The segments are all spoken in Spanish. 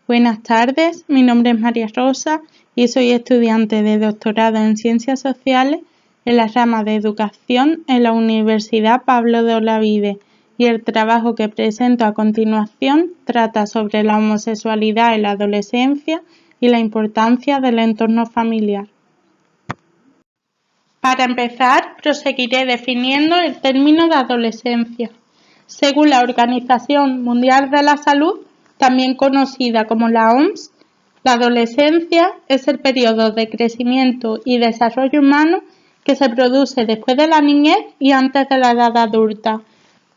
Buenas tardes, mi nombre es María Rosa y soy estudiante de doctorado en Ciencias Sociales en la rama de Educación en la Universidad Pablo de Olavide, y el trabajo que presento a continuación trata sobre la homosexualidad en la adolescencia y la importancia del entorno familiar. Para empezar, proseguiré definiendo el término de adolescencia. Según la Organización Mundial de la Salud, también conocida como la OMS, la adolescencia es el periodo de crecimiento y desarrollo humano que se produce después de la niñez y antes de la edad adulta.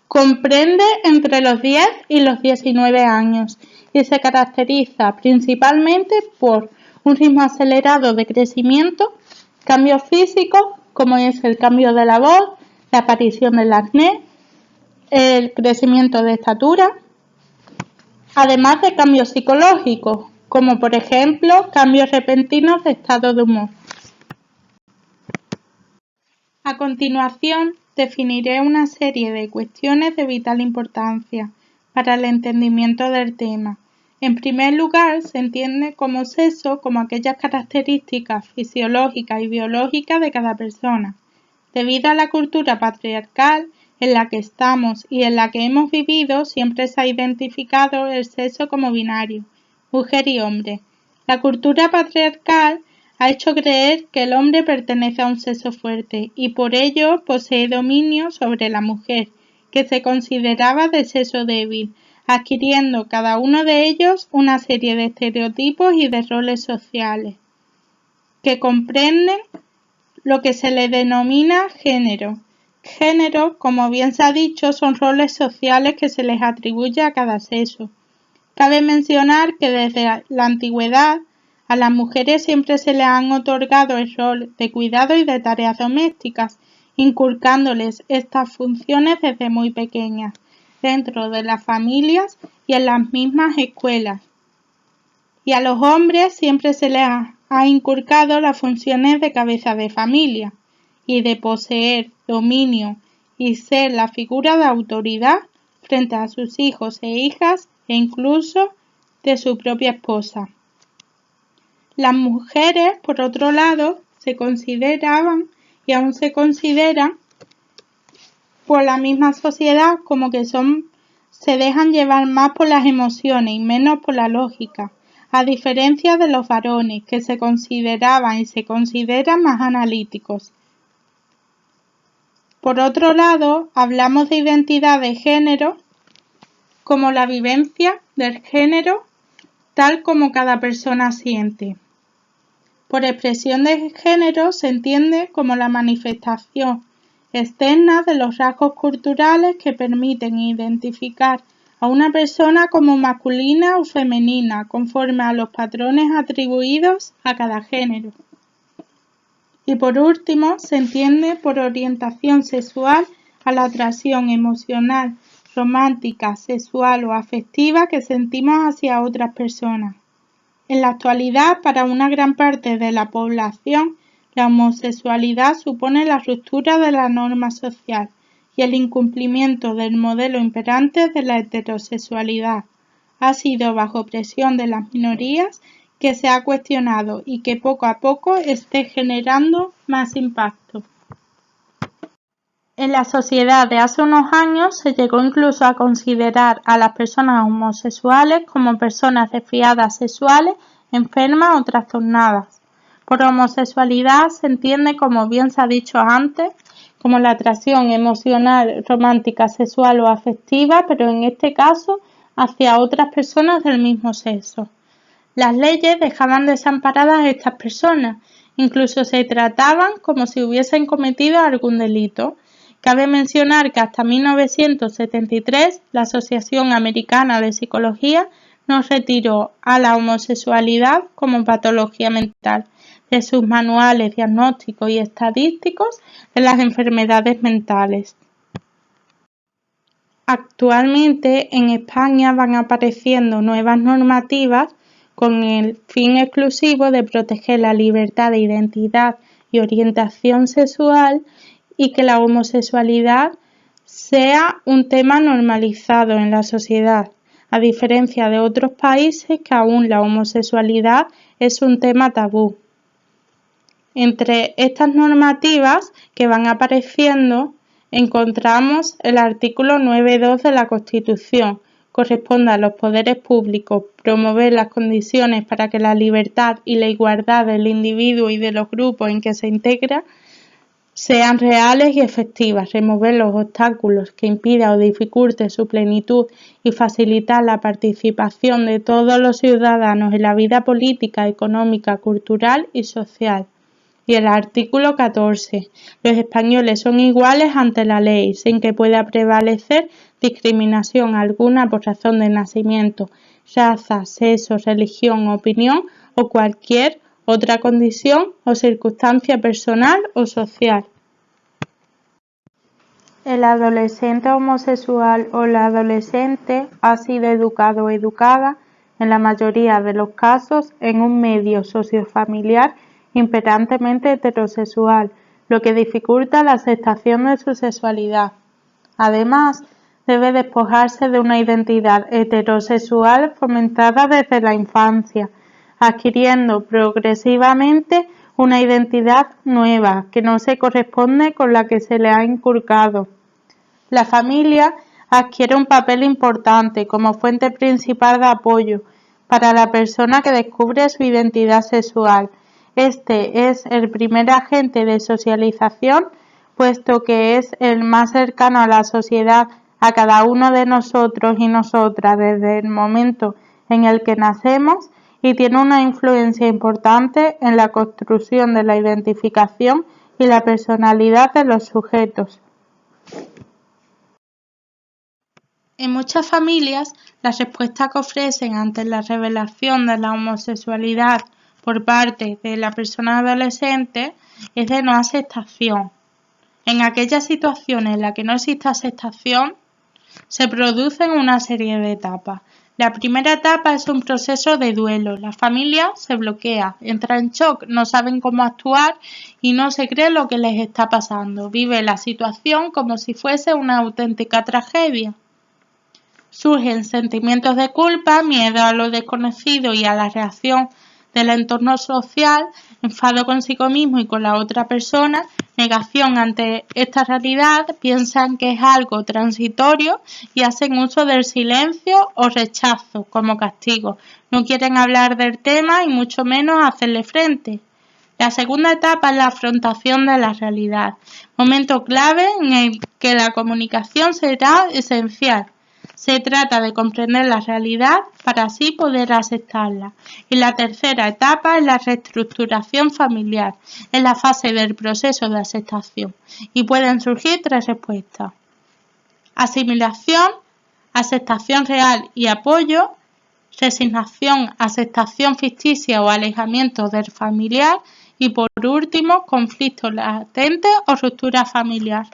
Comprende entre los 10 y los 19 años y se caracteriza principalmente por un ritmo acelerado de crecimiento, cambios físicos como es el cambio de la voz, la aparición del acné, el crecimiento de estatura, además de cambios psicológicos, como por ejemplo cambios repentinos de estado de humor. A continuación, definiré una serie de cuestiones de vital importancia para el entendimiento del tema. En primer lugar, se entiende como sexo como aquellas características fisiológicas y biológicas de cada persona. Debido a la cultura patriarcal en la que estamos y en la que hemos vivido, siempre se ha identificado el sexo como binario, mujer y hombre. La cultura patriarcal ha hecho creer que el hombre pertenece a un sexo fuerte y por ello posee dominio sobre la mujer, que se consideraba de sexo débil, adquiriendo cada uno de ellos una serie de estereotipos y de roles sociales, que comprenden lo que se le denomina género. Género, como bien se ha dicho, son roles sociales que se les atribuye a cada sexo. Cabe mencionar que desde la antigüedad a las mujeres siempre se les han otorgado el rol de cuidado y de tareas domésticas, inculcándoles estas funciones desde muy pequeñas, dentro de las familias y en las mismas escuelas. Y a los hombres siempre se les ha inculcado las funciones de cabeza de familia y de poseer dominio y ser la figura de autoridad frente a sus hijos e hijas e incluso de su propia esposa. Las mujeres, por otro lado, se consideraban y aún se consideran por la misma sociedad como que se dejan llevar más por las emociones y menos por la lógica, a diferencia de los varones, que se consideraban y se consideran más analíticos. Por otro lado, hablamos de identidad de género como la vivencia del género tal como cada persona siente. Por expresión de género se entiende como la manifestación externa de los rasgos culturales que permiten identificar a una persona como masculina o femenina conforme a los patrones atribuidos a cada género. Y por último, se entiende por orientación sexual a la atracción emocional, romántica, sexual o afectiva que sentimos hacia otras personas. En la actualidad, para una gran parte de la población, la homosexualidad supone la ruptura de la norma social y el incumplimiento del modelo imperante de la heterosexualidad. Ha sido bajo presión de las minorías que se ha cuestionado y que poco a poco esté generando más impacto. En la sociedad de hace unos años se llegó incluso a considerar a las personas homosexuales como personas desviadas sexuales, enfermas o trastornadas. Por homosexualidad se entiende, como bien se ha dicho antes, como la atracción emocional, romántica, sexual o afectiva, pero en este caso hacia otras personas del mismo sexo. Las leyes dejaban desamparadas a estas personas, incluso se trataban como si hubiesen cometido algún delito. Cabe mencionar que hasta 1973 la Asociación Americana de Psicología no retiró a la homosexualidad como patología mental de sus manuales diagnósticos y estadísticos de las enfermedades mentales. Actualmente en España van apareciendo nuevas normativas con el fin exclusivo de proteger la libertad de identidad y orientación sexual y que la homosexualidad sea un tema normalizado en la sociedad. a diferencia de otros países que aún la homosexualidad es un tema tabú. Entre estas normativas que van apareciendo encontramos el artículo 9.2 de la Constitución. Corresponde a los poderes públicos promover las condiciones para que la libertad y la igualdad del individuo y de los grupos en que se integra sean reales y efectivas, remover los obstáculos que impidan o dificulten su plenitud y facilitar la participación de todos los ciudadanos en la vida política, económica, cultural y social. Y el artículo 14. Los españoles son iguales ante la ley, sin que pueda prevalecer discriminación alguna por razón de nacimiento, raza, sexo, religión, opinión o cualquier otra condición o circunstancia personal o social. El adolescente homosexual o la adolescente ha sido educado o educada, en la mayoría de los casos, en un medio sociofamiliar imperantemente heterosexual, lo que dificulta la aceptación de su sexualidad. Además, debe despojarse de una identidad heterosexual fomentada desde la infancia, adquiriendo progresivamente una identidad nueva que no se corresponde con la que se le ha inculcado. La familia adquiere un papel importante como fuente principal de apoyo para la persona que descubre su identidad sexual. Este es el primer agente de socialización, puesto que es el más cercano a la sociedad, a cada uno de nosotros y nosotras desde el momento en el que nacemos, y tiene una influencia importante en la construcción de la identificación y la personalidad de los sujetos. En muchas familias, la respuesta que ofrecen ante la revelación de la homosexualidad por parte de la persona adolescente es de no aceptación. En aquellas situaciones en las que no existe aceptación, se producen una serie de etapas. La primera etapa es un proceso de duelo. La familia se bloquea, entra en shock, no saben cómo actuar y no se cree lo que les está pasando. Vive la situación como si fuese una auténtica tragedia. Surgen sentimientos de culpa, miedo a lo desconocido y a la reacción del entorno social, enfado consigo mismo y con la otra persona, negación ante esta realidad, piensan que es algo transitorio y hacen uso del silencio o rechazo como castigo. No quieren hablar del tema y mucho menos hacerle frente. La segunda etapa es la afrontación de la realidad, momento clave en el que la comunicación será esencial. Se trata de comprender la realidad para así poder aceptarla. Y la tercera etapa es la reestructuración familiar, es la fase del proceso de aceptación. Y pueden surgir tres respuestas: asimilación, aceptación real y apoyo, resignación, aceptación ficticia o alejamiento del familiar y por último, conflicto latente o ruptura familiar.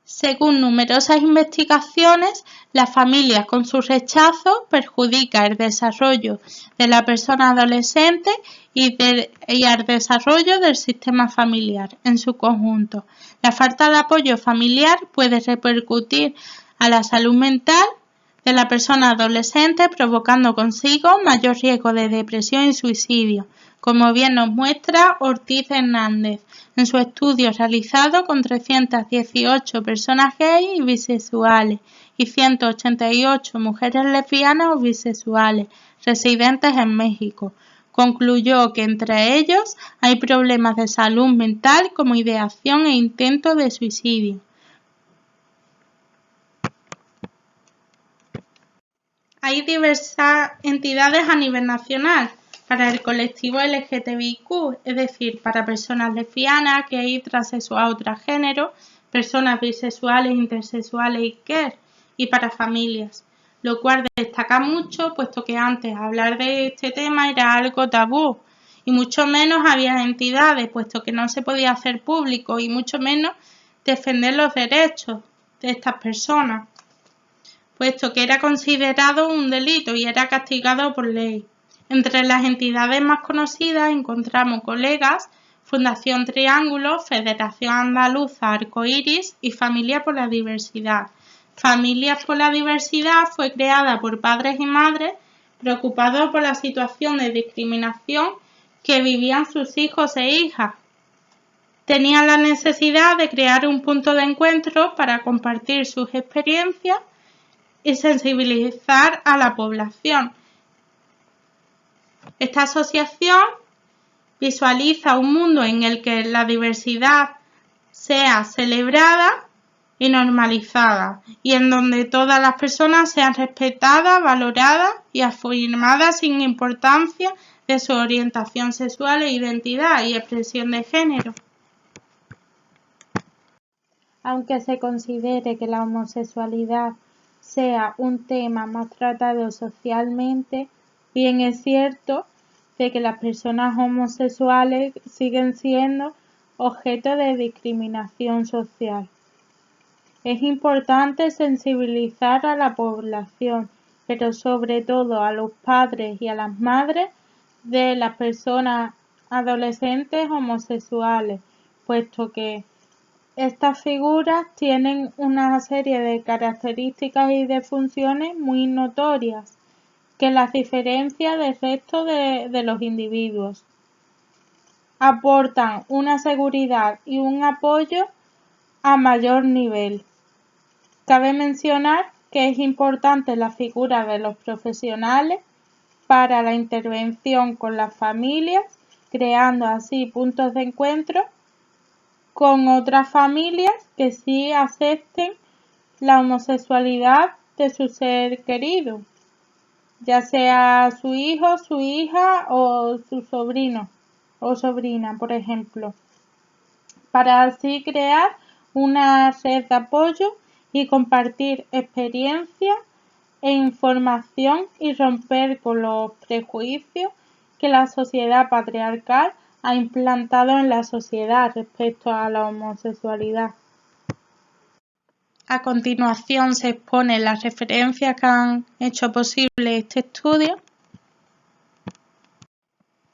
Según numerosas investigaciones, las familias con su rechazo perjudican el desarrollo de la persona adolescente y el desarrollo del sistema familiar en su conjunto. La falta de apoyo familiar puede repercutir a la salud mental de la persona adolescente, provocando consigo mayor riesgo de depresión y suicidio, como bien nos muestra Ortiz Hernández en su estudio realizado con 318 personas gay y bisexuales y 188 mujeres lesbianas o bisexuales residentes en México. Concluyó que entre ellos hay problemas de salud mental como ideación e intento de suicidio. Hay diversas entidades a nivel nacional para el colectivo LGTBIQ, es decir, para personas lesbianas, gay, transexual o transgénero, personas bisexuales, intersexuales y queer, y para familias, lo cual destaca mucho, puesto que antes hablar de este tema era algo tabú, y mucho menos había entidades, puesto que no se podía hacer público, y mucho menos defender los derechos de estas personas, puesto que era considerado un delito y era castigado por ley. Entre las entidades más conocidas encontramos Colegas, Fundación Triángulo, Federación Andaluza Arcoiris y Familia por la Diversidad. Familias por la Diversidad fue creada por padres y madres preocupados por la situación de discriminación que vivían sus hijos e hijas. Tenían la necesidad de crear un punto de encuentro para compartir sus experiencias y sensibilizar a la población. Esta asociación visualiza un mundo en el que la diversidad sea celebrada y normalizada, y en donde todas las personas sean respetadas, valoradas y afirmadas sin importancia de su orientación sexual e identidad y expresión de género. Aunque se considere que la homosexualidad sea un tema más tratado socialmente, bien es cierto de que las personas homosexuales siguen siendo objeto de discriminación social. Es importante sensibilizar a la población, pero sobre todo a los padres y a las madres de las personas adolescentes homosexuales, puesto que estas figuras tienen una serie de características y de funciones muy notorias que las diferencia del resto de los individuos. Aportan una seguridad y un apoyo a mayor nivel. Cabe mencionar que es importante la figura de los profesionales para la intervención con las familias, creando así puntos de encuentro con otras familias que sí acepten la homosexualidad de su ser querido, ya sea su hijo, su hija o su sobrino o sobrina, por ejemplo, para así crear una red de apoyo y compartir experiencias e información y romper con los prejuicios que la sociedad patriarcal ha implantado en la sociedad respecto a la homosexualidad. A continuación se exponen las referencias que han hecho posible este estudio.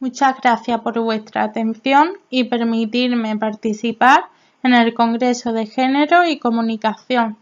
Muchas gracias por vuestra atención y permitirme participar en el Congreso de Género y Comunicación.